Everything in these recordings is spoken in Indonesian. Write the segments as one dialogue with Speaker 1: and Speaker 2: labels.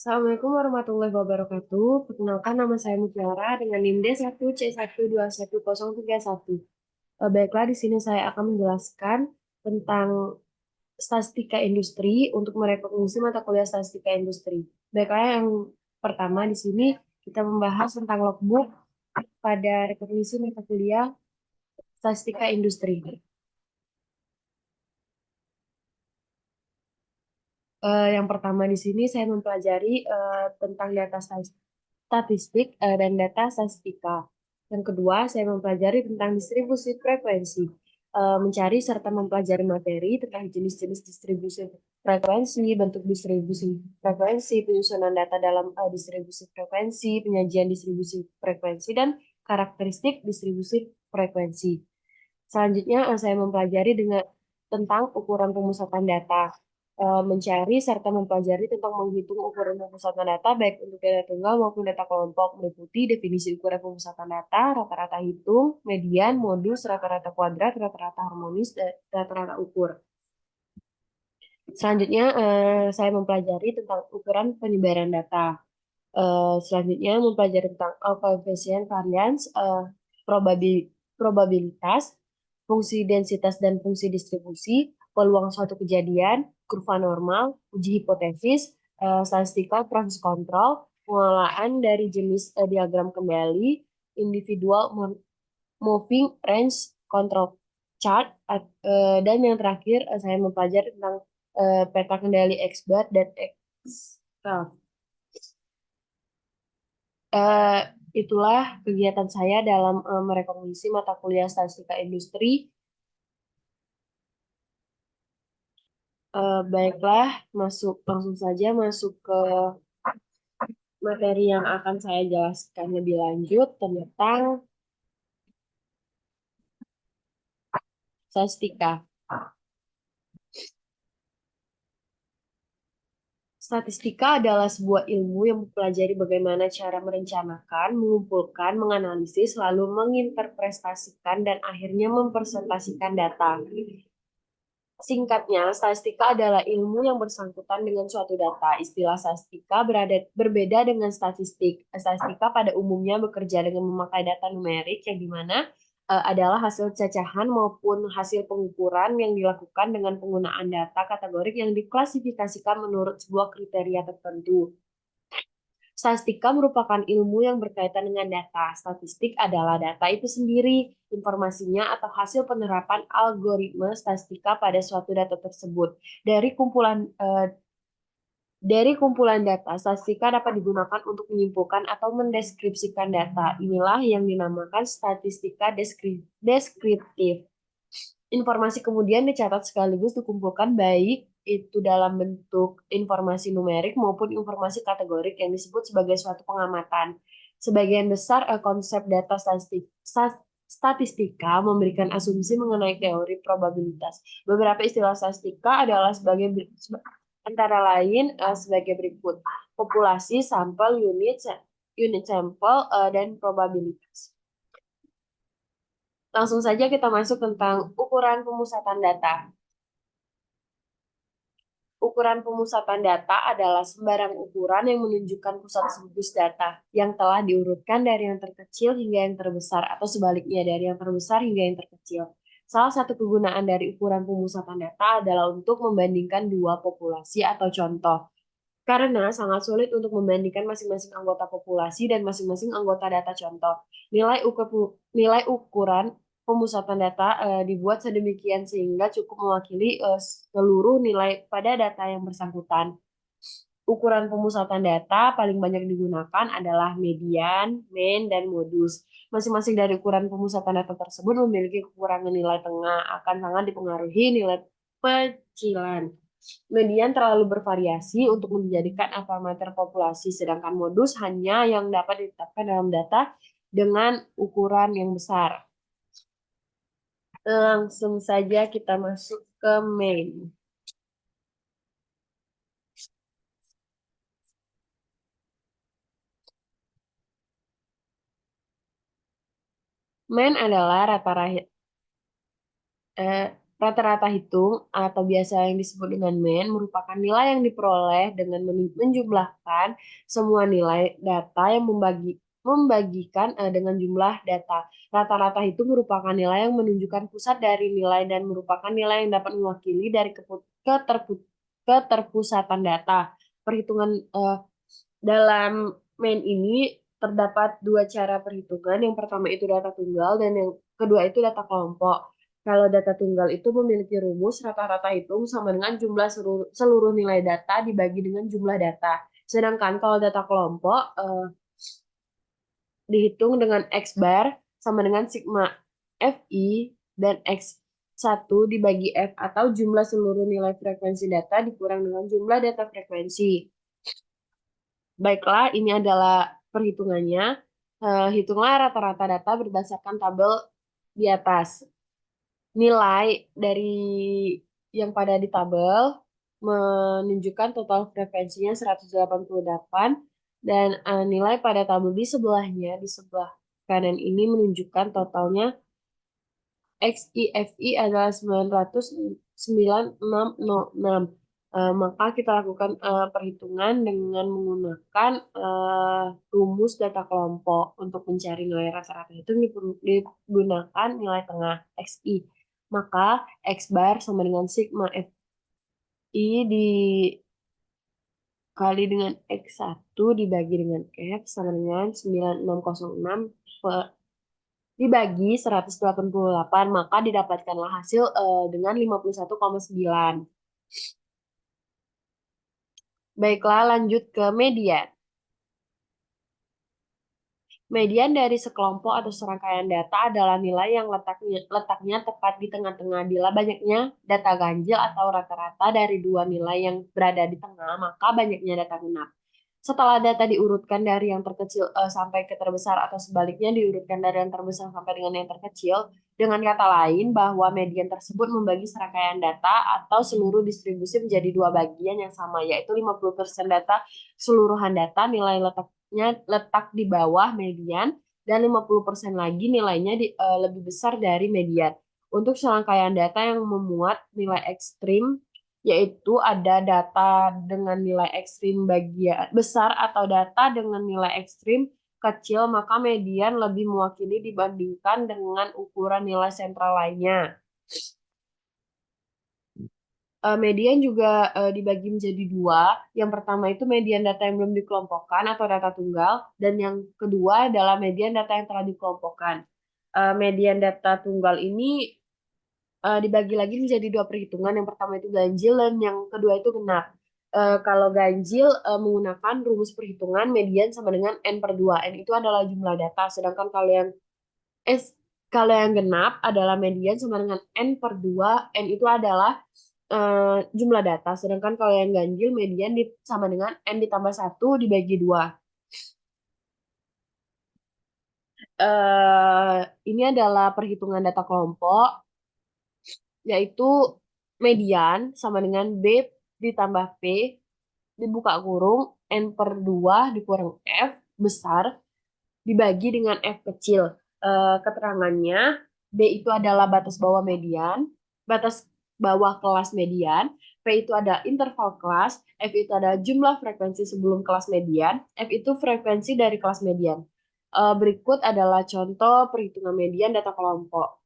Speaker 1: Assalamualaikum warahmatullahi wabarakatuh. Perkenalkan nama saya Mutiara dengan NIM D1C121031. Baiklah, di sini saya akan menjelaskan tentang statistika industri untuk merekognisi mata kuliah statistika industri. Baiklah, yang pertama di sini kita membahas tentang logbook pada rekognisi mata kuliah statistika industri. Yang pertama di sini saya mempelajari tentang data statistik dan data statistika. Yang kedua, saya mempelajari tentang distribusi frekuensi, mencari serta mempelajari materi tentang jenis-jenis distribusi frekuensi, bentuk distribusi frekuensi, penyusunan data dalam distribusi frekuensi, penyajian distribusi frekuensi, dan karakteristik distribusi frekuensi. Selanjutnya, saya mempelajari tentang ukuran pemusatan data, mencari serta mempelajari tentang menghitung ukuran pemusatan data baik untuk data tunggal maupun data kelompok, meliputi definisi ukuran pemusatan data, rata-rata hitung, median, modus, rata-rata kuadrat, rata-rata harmonis, dan rata-rata ukur. Selanjutnya, saya mempelajari tentang ukuran penyebaran data. Selanjutnya, mempelajari tentang coefficient variance, probabilitas, fungsi densitas dan fungsi distribusi, peluang suatu kejadian, kurva normal, uji hipotesis, statistical process control, pengelolaan dari jenis diagram kendali, individual moving range control chart, dan yang terakhir saya mempelajari tentang peta kendali X bar dan X graph. Eh, Itulah kegiatan saya dalam merekognisi mata kuliah statistika industri. Baiklah, langsung saja masuk ke materi yang akan saya jelaskan lebih lanjut tentang statistika. Statistika adalah sebuah ilmu yang mempelajari bagaimana cara merencanakan, mengumpulkan, menganalisis, lalu menginterpretasikan, dan akhirnya mempresentasikan data. Singkatnya, statistika adalah ilmu yang bersangkutan dengan suatu data. Istilah statistika berbeda dengan statistik. Statistika pada umumnya bekerja dengan memakai data numerik yang dimana adalah hasil cacahan maupun hasil pengukuran yang dilakukan dengan penggunaan data kategorik yang diklasifikasikan menurut sebuah kriteria tertentu. Statistika merupakan ilmu yang berkaitan dengan data. Statistik adalah data itu sendiri, informasinya atau hasil penerapan algoritma statistika pada suatu data tersebut. Dari kumpulan data, statistika dapat digunakan untuk menyimpulkan atau mendeskripsikan data. Inilah yang dinamakan statistika deskriptif. Informasi kemudian dicatat sekaligus dikumpulkan baik itu dalam bentuk informasi numerik maupun informasi kategorik yang disebut sebagai suatu pengamatan. Sebagian besar konsep data statistika memberikan asumsi mengenai teori probabilitas. Beberapa istilah statistika adalah antara lain sebagai berikut: populasi, sampel, unit sampel, dan probabilitas. Langsung saja kita masuk tentang ukuran pemusatan data. Ukuran pemusatan data adalah sembarang ukuran yang menunjukkan pusat siklus data yang telah diurutkan dari yang terkecil hingga yang terbesar atau sebaliknya dari yang terbesar hingga yang terkecil. Salah satu kegunaan dari ukuran pemusatan data adalah untuk membandingkan dua populasi atau contoh. Karena sangat sulit untuk membandingkan masing-masing anggota populasi dan masing-masing anggota data contoh. Nilai ukuran pemusatan data dibuat sedemikian sehingga cukup mewakili seluruh nilai pada data yang bersangkutan. Ukuran pemusatan data paling banyak digunakan adalah median, mean, dan modus. Masing-masing dari ukuran pemusatan data tersebut memiliki kekurangan nilai tengah, akan sangat dipengaruhi nilai pecilan. Median terlalu bervariasi untuk menjadikan parameter populasi, sedangkan modus hanya yang dapat ditetapkan dalam data dengan ukuran yang besar. Langsung saja kita masuk ke main. Main adalah Rata-rata hitung atau biasa yang disebut dengan mean merupakan nilai yang diperoleh dengan menjumlahkan semua nilai data yang membagikan dengan jumlah data. Rata-rata itu merupakan nilai yang menunjukkan pusat dari nilai dan merupakan nilai yang dapat mewakili dari keterpusatan data. Perhitungan dalam main ini terdapat dua cara perhitungan. Yang pertama itu data tunggal dan yang kedua itu data kelompok. Kalau data tunggal itu memiliki rumus rata-rata hitung sama dengan jumlah seluruh nilai data dibagi dengan jumlah data. Sedangkan kalau data kelompok dihitung dengan X bar sama dengan sigma FI dan X1 dibagi F atau jumlah seluruh nilai frekuensi data dikurang dengan jumlah data frekuensi. Baiklah, ini adalah perhitungannya. Hitunglah rata-rata data berdasarkan tabel di atas. Nilai dari yang pada di tabel menunjukkan total frekuensinya 188 dan nilai pada tabel di sebelahnya, di sebelah kanan ini menunjukkan totalnya XIFI adalah 99606. Maka kita lakukan perhitungan dengan menggunakan rumus data kelompok untuk mencari nilai rata-rata itu digunakan nilai tengah XI. Maka X bar sama dengan sigma FI dikali dengan X1 dibagi dengan F sama dengan 9606 dibagi 188, maka didapatkanlah hasil dengan 51,9. Baiklah, lanjut ke median. Median dari sekelompok atau serangkaian data adalah nilai yang letaknya tepat di tengah-tengah. Bila banyaknya data ganjil atau rata-rata dari dua nilai yang berada di tengah, maka banyaknya data genap. Setelah data diurutkan dari yang terkecil sampai ke terbesar atau sebaliknya diurutkan dari yang terbesar sampai dengan yang terkecil, dengan kata lain bahwa median tersebut membagi serangkaian data atau seluruh distribusi menjadi dua bagian yang sama, yaitu 50% data keseluruhan data nilai letak di bawah median dan 50% lagi nilainya lebih besar dari median. Untuk serangkaian data yang memuat nilai ekstrim yaitu ada data dengan nilai ekstrim bagian besar atau data dengan nilai ekstrim kecil, maka median lebih mewakili dibandingkan dengan ukuran nilai sentral lainnya. Median juga dibagi menjadi dua. Yang pertama itu median data yang belum dikelompokkan atau data tunggal, dan yang kedua adalah median data yang telah dikelompokkan. Median data tunggal ini dibagi lagi menjadi dua perhitungan. Yang pertama itu ganjil dan yang kedua itu genap. Kalau ganjil menggunakan rumus perhitungan median sama dengan N per 2. N itu adalah jumlah data. Sedangkan S, kalau yang genap adalah median sama dengan N per 2. N itu adalah jumlah data. Sedangkan kalau yang ganjil median sama dengan N ditambah 1 dibagi 2. Ini adalah perhitungan data kelompok, yaitu median sama dengan B ditambah P dibuka kurung N per 2 dikurang F besar dibagi dengan F kecil. Keterangannya, B itu adalah batas bawah median, batas bawah kelas median, P itu ada interval kelas, F itu ada jumlah frekuensi sebelum kelas median, F itu frekuensi dari kelas median. Berikut adalah contoh perhitungan median data kelompok.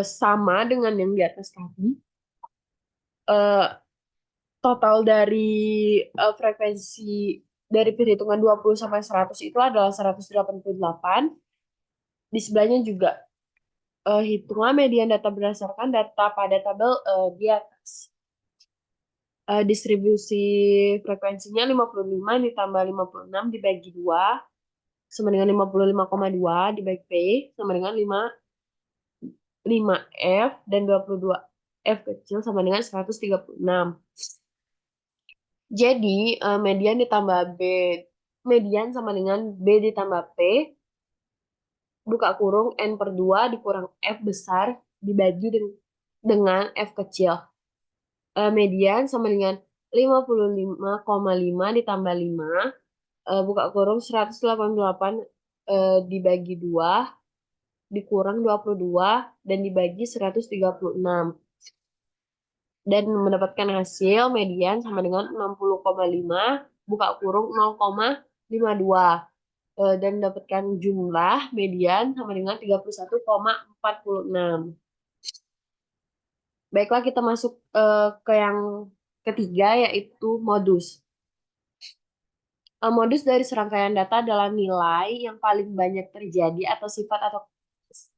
Speaker 1: Sama dengan yang di atas tadi. Total dari frekuensi dari perhitungan 20 sampai 100 itu adalah 188. Di sebelahnya juga hitunglah median data berdasarkan data pada tabel di atas. Distribusi frekuensinya 55 ditambah 56 dibagi 2 sama dengan 55,2 dibagi P sama dengan 5F dan 22 F kecil sama dengan 136. Jadi median ditambah B, median sama dengan B ditambah P, buka kurung N per 2 dikurang F besar dibagi dengan F kecil. Median sama dengan 55,5 ditambah 5, buka kurung 188 dibagi 2, dikurang 22 dan dibagi 136. Dan mendapatkan hasil median sama dengan 60,5 buka kurung 0,52. Dan mendapatkan jumlah median sama dengan 31,46. Baiklah, kita masuk ke yang ketiga, yaitu modus. Modus dari serangkaian data adalah nilai yang paling banyak terjadi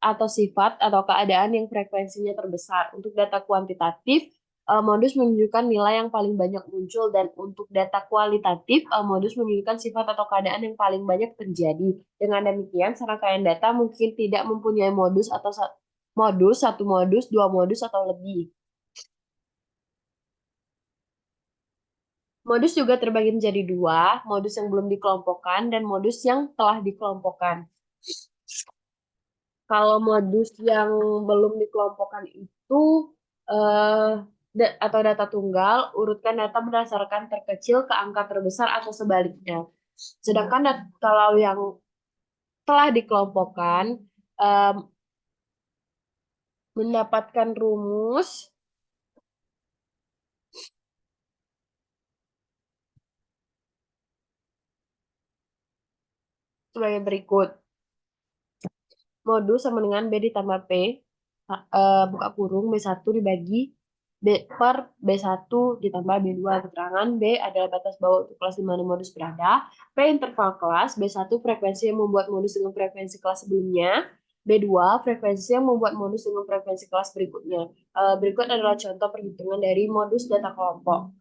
Speaker 1: atau sifat atau keadaan yang frekuensinya terbesar. Untuk data kuantitatif, modus menunjukkan nilai yang paling banyak muncul, dan untuk data kualitatif, modus menunjukkan sifat atau keadaan yang paling banyak terjadi. Dengan demikian, serangkaian data mungkin tidak mempunyai modus atau satu modus, dua modus atau lebih. Modus juga terbagi menjadi dua, modus yang belum dikelompokkan dan modus yang telah dikelompokkan. Kalau modus yang belum dikelompokkan itu eh, atau data tunggal, urutkan data berdasarkan terkecil ke angka terbesar atau sebaliknya. Sedangkan kalau yang telah dikelompokkan, em, mendapatkan rumus sebagai berikut. Modus sama dengan B ditambah P, buka kurung B1 dibagi B per B1 ditambah B2. Keterangan B adalah batas bawah untuk kelas di mana modus berada. P interval kelas. B1 frekuensi yang membuat modus dengan frekuensi kelas sebelumnya. B2 frekuensi yang membuat modus dengan frekuensi kelas berikutnya. Berikut adalah contoh perhitungan dari modus data kelompok.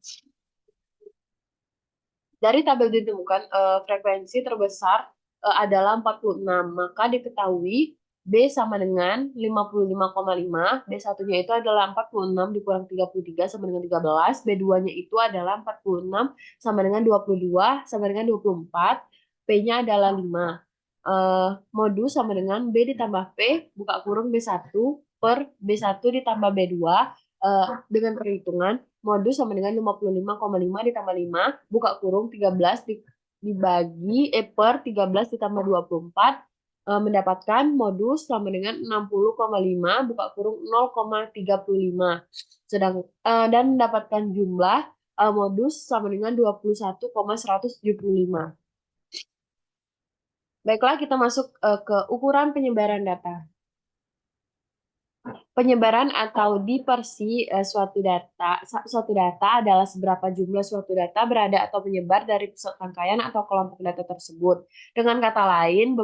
Speaker 1: Dari tabel ditemukan frekuensi terbesar adalah 46, maka diketahui B sama dengan 55,5, B1-nya itu adalah 46 dikurang 33 sama dengan 13, B2-nya itu adalah 46 sama dengan 22 sama dengan 24, P-nya adalah 5. Modus sama dengan B ditambah P, buka kurung B1 per B1 ditambah B2, dengan perhitungan modus sama dengan 55,5 ditambah 5, buka kurung 13 dibagi per 13 ditambah 24, mendapatkan modus sama dengan 60,5, buka kurung 0,35. Dan mendapatkan jumlah modus sama dengan 21,175. Baiklah, kita masuk ke ukuran penyebaran data. Penyebaran atau dispersi suatu data adalah seberapa jumlah suatu data berada atau menyebar dari pusat rangkaian atau kelompok data tersebut. Dengan kata lain,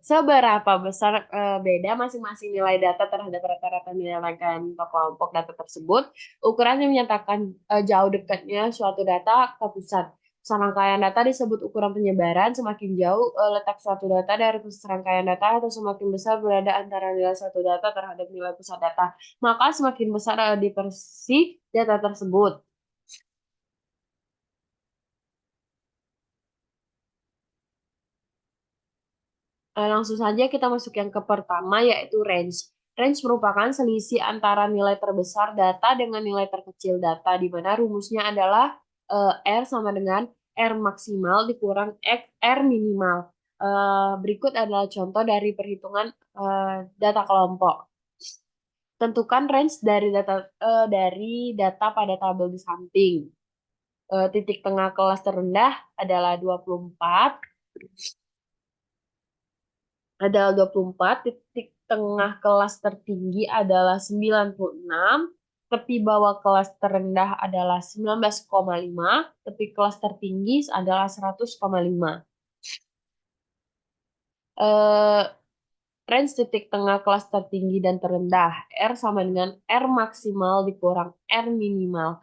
Speaker 1: seberapa besar beda masing-masing nilai data terhadap rata-rata nilai rangkaian atau kelompok data tersebut. Ukuran yang menyatakan jauh dekatnya suatu data ke pusat. Serangkaian data disebut ukuran penyebaran. Semakin jauh letak suatu data dari pusat serangkaian data, atau semakin besar berada antara nilai suatu data terhadap nilai pusat data, maka semakin besar dispersi data tersebut. Langsung saja kita masuk yang ke pertama, yaitu range. Range merupakan selisih antara nilai terbesar data dengan nilai terkecil data, di mana rumusnya adalah R sama dengan R maksimal dikurang R minimal. Berikut adalah contoh dari perhitungan data kelompok. Tentukan range dari data pada tabel di samping. Titik tengah kelas terendah adalah 24, titik tengah kelas tertinggi adalah 96, tepi bawah kelas terendah adalah 19,5, tepi kelas tertinggi adalah 100,5. Range titik tengah kelas tertinggi dan terendah, R sama dengan R maksimal dikurang R minimal,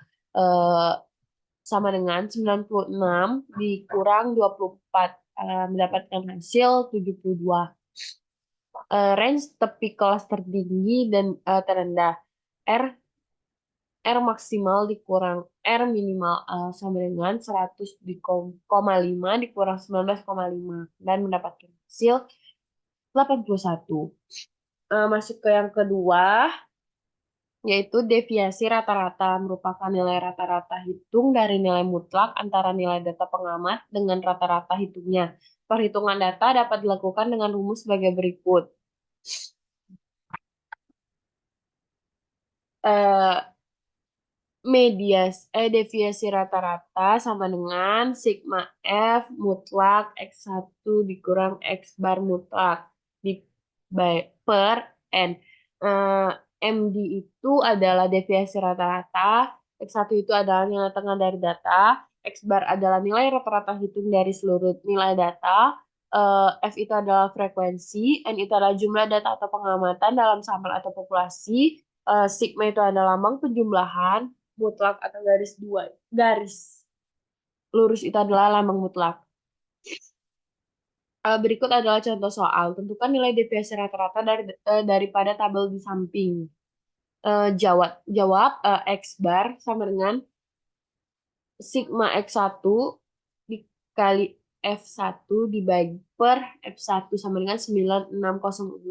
Speaker 1: sama dengan 96 dikurang 24, mendapatkan hasil 72. Range tepi kelas tertinggi dan terendah, R maksimal dikurang R minimal sama dengan 100,5 dikurang 19,5 dan mendapatkan hasil 81. Masuk ke yang kedua, yaitu deviasi rata-rata, merupakan nilai rata-rata hitung dari nilai mutlak antara nilai data pengamat dengan rata-rata hitungnya. Perhitungan data dapat dilakukan dengan rumus sebagai berikut. Eh, Deviasi rata-rata sama dengan sigma F mutlak X1 dikurang X bar mutlak di per N. Eh, MD itu adalah deviasi rata-rata, X1 itu adalah nilai tengah dari data, X bar adalah nilai rata-rata hitung dari seluruh nilai data, F itu adalah frekuensi, N itu adalah jumlah data atau pengamatan dalam sampel atau populasi, sigma itu adalah lambang penjumlahan, mutlak atau garis lurus itu adalah lambang mutlak. Berikut adalah contoh soal. Tentukan nilai deviasi rata-rata daripada tabel di samping. Jawab X bar sama dengan sigma X1 dikali F1 dibagi per F1 sama dengan 9606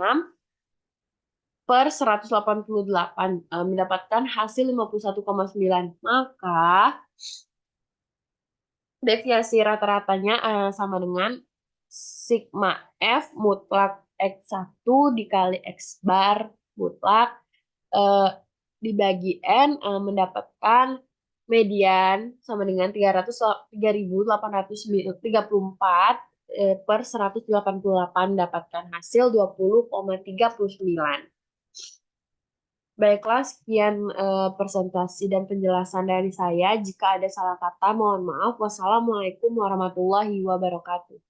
Speaker 1: per 188, mendapatkan hasil 51,9. Maka deviasi rata-ratanya sama dengan sigma F mutlak X1 dikali X bar mutlak eh, dibagi N, mendapatkan median sama dengan 3.834 per 188, dapatkan hasil 20,39. Baiklah, sekian presentasi dan penjelasan dari saya. Jika ada salah kata, mohon maaf. Wassalamualaikum warahmatullahi wabarakatuh.